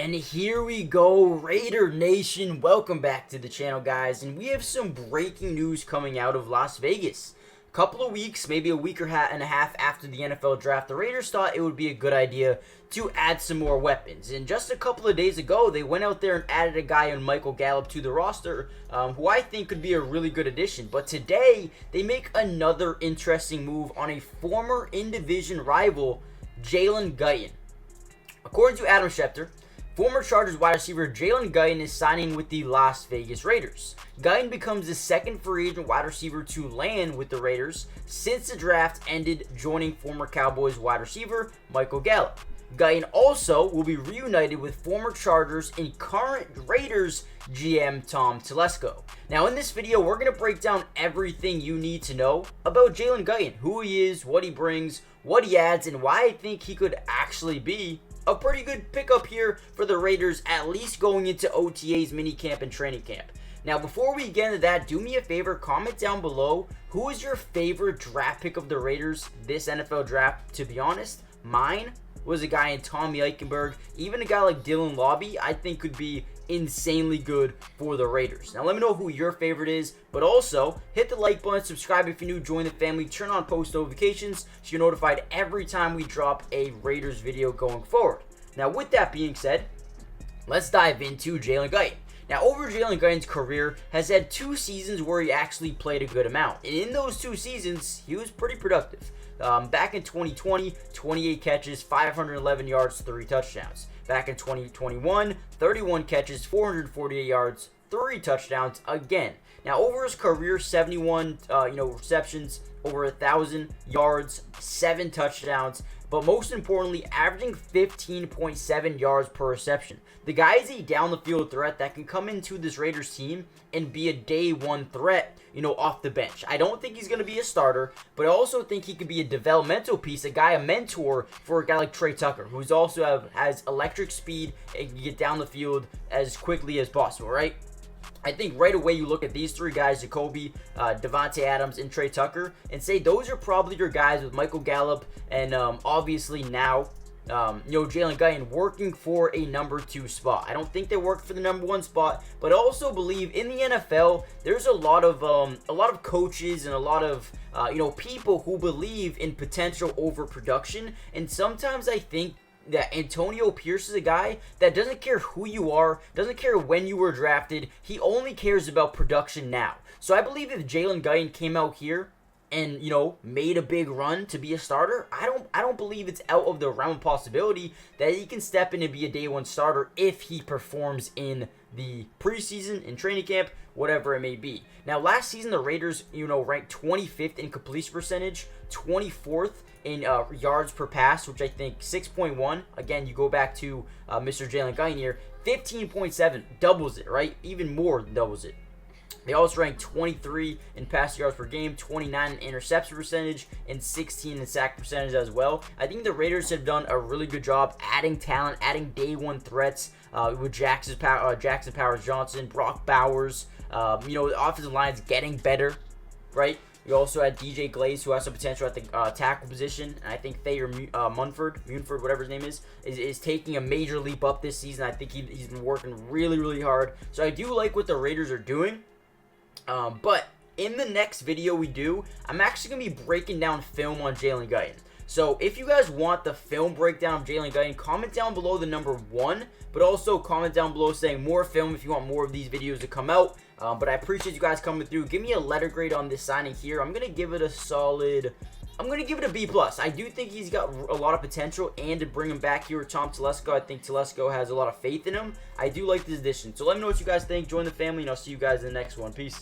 And here we go, Raider Nation. Welcome back to the channel, guys. And we have some breaking news coming out of Las Vegas. A couple of weeks, maybe a week and a half after the NFL draft, the Raiders thought it would be a good idea to add some more weapons. And just a couple of days ago, they went out there and added a guy in Michael Gallup to the roster, who I think could be a really good addition. But today, they make another interesting move on a former in-division rival, Jalen Guyton. According to Adam Schefter, former Chargers wide receiver Jalen Guyton is signing with the Las Vegas Raiders. Guyton becomes the second free agent wide receiver to land with the Raiders since the draft ended, joining former Cowboys wide receiver Michael Gallup. Guyton also will be reunited with former Chargers and current Raiders GM Tom Telesco. Now in this video, we're going to break down everything you need to know about Jalen Guyton, who he is, what he brings, what he adds, and why I think he could actually be a pretty good pickup here for the Raiders, at least going into OTAs, minicamp, and training camp. Now, before we get into that, do me a favor, comment down below, who is your favorite draft pick of the Raiders this NFL draft? To be honest, mine was a guy in Tommy Eichenberg. Even a guy like Dylan Lobby, I think could be insanely good for the Raiders. Now, let me know who your favorite is, but also hit the like button, subscribe if you're new, join the family, turn on post notifications so you're notified every time we drop a Raiders video going forward. Now, with that being said, let's dive into Jalen Guyton. Now, over Jalen Guyton's career has had 2 seasons where he actually played a good amount. And in those 2 seasons, he was pretty productive. Back in 2020, 28 catches, 511 yards, 3 touchdowns. Back in 2021, 31 catches, 448 yards, 3 touchdowns again. Now, over his career, 71 receptions, over 1,000 yards, 7 touchdowns, but most importantly, averaging 15.7 yards per reception. The guy is a down-the-field threat that can come into this Raiders team and be a day-one threat, off the bench. I don't think he's going to be a starter, but I also think he could be a developmental piece, a mentor for a guy like Trey Tucker, who's also has electric speed and can get down the field as quickly as possible, right? I think right away you look at these 3 guys, Jacoby, Devontae Adams, and Trey Tucker, and say those are probably your guys with Michael Gallup and obviously now, Jalen Guyton working for a number 2 spot. I don't think they work for the number 1 spot, but I also believe in the NFL there's a lot of coaches and a lot of people who believe in potential overproduction, and sometimes I think that Antonio Pierce is a guy that doesn't care who you are, doesn't care when you were drafted. He only cares about production now. So I believe if Jalen Guyton came out here and made a big run to be a starter, I don't believe it's out of the realm of possibility that he can step in and be a day 1 starter if he performs in the preseason, in training camp, whatever it may be. Now, last season the Raiders, ranked 25th in completion percentage, 24th in yards per pass, which I think 6.1. Again, you go back to Mr. Jalen Guyton here, 15.7, doubles it, right? Even more than doubles it. They also ranked 23 in pass yards per game, 29 in interception percentage, and 16 in sack percentage as well. I think the Raiders have done a really good job adding talent, adding day 1 threats with Jackson Powers-Johnson, Brock Bowers. The offensive line's getting better, right? You also had DJ Glaze, who has some potential at the tackle position. And I think Thayer Munford, whatever his name is taking a major leap up this season. I think he's been working really, really hard. So I do like what the Raiders are doing. But in the next video we do, I'm actually going to be breaking down film on Jalen Guyton. So if you guys want the film breakdown of Jalen Guyton, comment down below the number 1, but also comment down below saying more film if you want more of these videos to come out. But I appreciate you guys coming through. Give me a letter grade on this signing here. I'm going to give it a solid, I'm going to give it a B+. I do think he's got a lot of potential, and to bring him back here with Tom Telesco, I think Telesco has a lot of faith in him. I do like this addition. So let me know what you guys think. Join the family, and I'll see you guys in the next one. Peace.